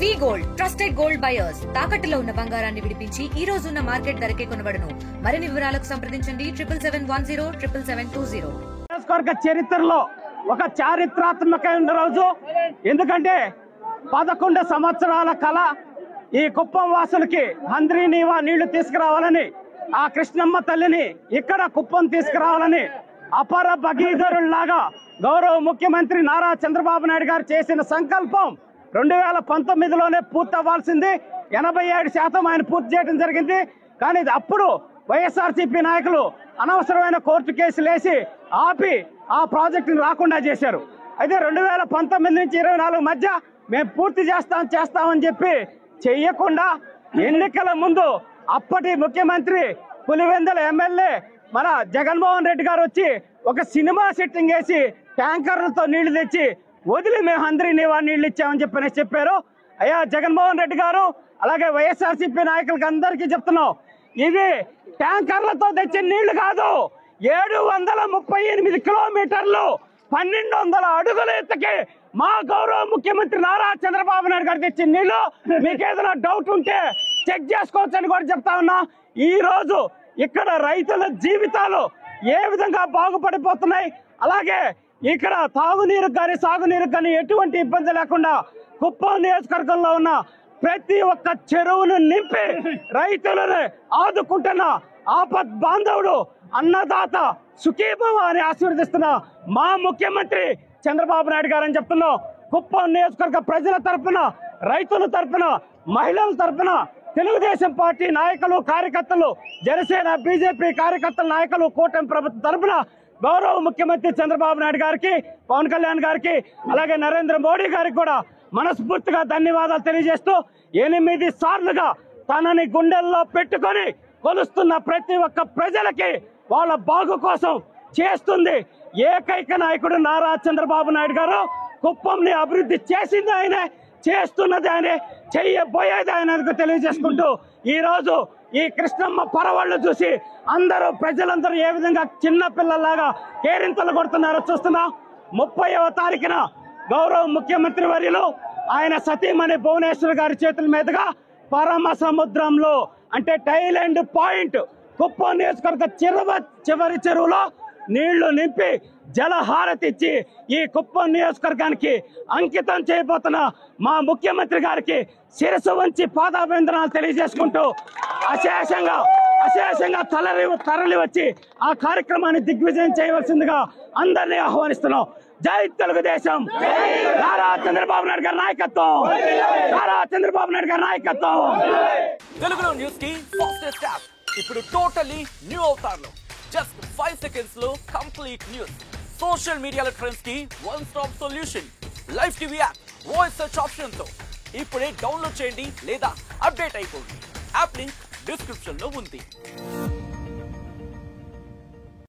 వి gold trusted gold buyers తాకట్టులో ఉన్న బంగారాన్ని విడిపించి ఈ రోజు ఉన్న మార్కెట్ ధరకే కొనబడును. మరిన్ని వివరాలకు సంప్రదించండి 7710 చరిత్రలో ఒక చారిత్రాత్మకమైన రోజు. ఎందుకంటే 11 సంవత్సరాల కళ ఈ కుప్పం వాసులకి హంద్రీ నీవా నీళ్లు తీసుకురావాలని, ఆ కృష్ణమ్మ తల్లిని ఇక్కడ కుప్పం తీసుకురావాలని అపర భగీరథుల్లాగా గౌరవ ముఖ్యమంత్రి నారా చంద్రబాబు నాయుడు గారు చేసిన సంకల్పం 2019లోనే పూర్తవ్వాల్సింది. 87% ఆయన పూర్తి చేయడం జరిగింది. కానీ అప్పుడు వైఎస్ఆర్సీపీ నాయకులు అనవసరమైన కోర్టు కేసులు వేసి ఆపి ఆ ప్రాజెక్టుని రాకుండా చేశారు. అయితే 2019 నుంచి 24 మధ్య మేము పూర్తి చేస్తామని చెప్పి చెయ్యకుండా ఎన్నికల ముందు అప్పటి ముఖ్యమంత్రి పులివెందుల ఎమ్మెల్యే మన జగన్మోహన్ రెడ్డి గారు వచ్చి ఒక సినిమా సెట్టింగ్ వేసి ట్యాంకర్లతో నీళ్లు తెచ్చి వదిలి మేము హంద్రీ నీవా నీళ్లు ఇచ్చామని చెప్పారు. అయ్యా జగన్మోహన్ రెడ్డి గారు, అలాగే వైఎస్ఆర్సీపీ నాయకులకి అందరికీ చెప్తున్నాం, ఇది ట్యాంకర్లతో తెచ్చే నీళ్లు కాదు. 738 కిలోమీటర్లు 1200 అడుగుల ఎత్తుకి మా గౌరవ ముఖ్యమంత్రి నారా చంద్రబాబు నాయుడు గారు తెచ్చిన నీళ్లు. మీకు ఏదైనా డౌట్ ఉంటే చెక్ చేసుకోవచ్చు అని కూడా చెప్తా ఉన్నా. ఈ రోజు ఇక్కడ రైతుల జీవితాలు ఏ విధంగా బాగుపడిపోతున్నాయి, అలాగే ఇక్కడ తాగునీరు కానీ సాగునీరు కానీ ఎటువంటి ఇబ్బంది లేకుండా కుప్పం నియోజకవర్గంలో ఉన్న ప్రతి ఒక్క చెరువును నింపి రైతులను ఆదుకుంటున్న ఆపద్ బాంధవుడు అన్నదాత సుఖీభవ అని ఆశీర్వదిస్తున్న మా ముఖ్యమంత్రి చంద్రబాబు నాయుడు గారు అని చెప్తున్నాం. కుప్పం నియోజకవర్గ ప్రజల తరఫున, రైతుల తరఫున, మహిళల తరఫున, తెలుగుదేశం పార్టీ నాయకులు కార్యకర్తలు, జనసేన బీజేపీ కార్యకర్తల నాయకులు, కూటమి ప్రభుత్వం తరఫున గౌరవ ముఖ్యమంత్రి చంద్రబాబు నాయుడు గారికి, పవన్ కళ్యాణ్ గారికి, అలాగే నరేంద్ర మోడీ గారికి కూడా మనస్ఫూర్తిగా ధన్యవాదాలు తెలియజేస్తూ 8 సార్లుగా తనని గుండెల్లో పెట్టుకొని కొలుస్తున్న ప్రతి ఒక్క ప్రజలకి వాళ్ళ బాగు కోసం చేస్తుంది ఏకైక నాయకుడు నారా చంద్రబాబు నాయుడు గారు. కుప్పంని అభివృద్ధి చేసింది ఆయనే, చేస్తున్నది ఆయనే, చెయ్యబోయేది ఆయన తెలియజేసుకుంటూ ఈ రోజు ఈ కృష్ణమ్మ పరవళ్ళు చూసి అందరూ ప్రజలందరూ ఏ విధంగా చిన్న పిల్లల్లాగా కేరింతలు కొడుతున్నారో చూస్తున్నాం. 30వ తారీఖున గౌరవ ముఖ్యమంత్రి వర్యులు ఆయన సతీమణి భువనేశ్వర్ గారి చేతుల మీదుగా పరమ సముద్రంలో అంటే టైలాండ్ పాయింట్ కుప్పం నియోజకవర్గ చివరి చెరువులో నీళ్లు నింపి జలహారతి ఇచ్చి ఈ కుప్పం నియోజకవర్గానికి అంకితం చేయబోతున్న మా ముఖ్యమంత్రి గారికి శిరసు వంచి పాదాభివందనాలు తెలియజేసుకుంటూ అశేషంగా తరలి వచ్చి ఆ కార్యక్రమాన్ని దిగ్విజయం చేయవలసిందిగా అందరినీ ఆహ్వానిస్తున్నాం. జై తెలుగుదేశం, నారా చంద్రబాబు నాయుడు గారి నాయకత్వం, నారా చంద్రబాబు నాయుడు గారి నాయకత్వం. తెలుగులో న్యూస్ కి ఫాస్టెస్ట్ యాప్ ఇప్పుడు టోటలీ న్యూ అవతార్లో జస్ట్ 5 seconds లో కంప్లీట్ న్యూస్, సోషల్ మీడియాలో ట్రెండ్స్ కి one stop solution, live TV app, voice search option తో ఇప్పుడే డౌన్లోడ్ చేయండి లేదా అప్డేట్ అయిపోండి. యాప్ లింక్ డిస్క్రిప్షన్ లో ఉంది.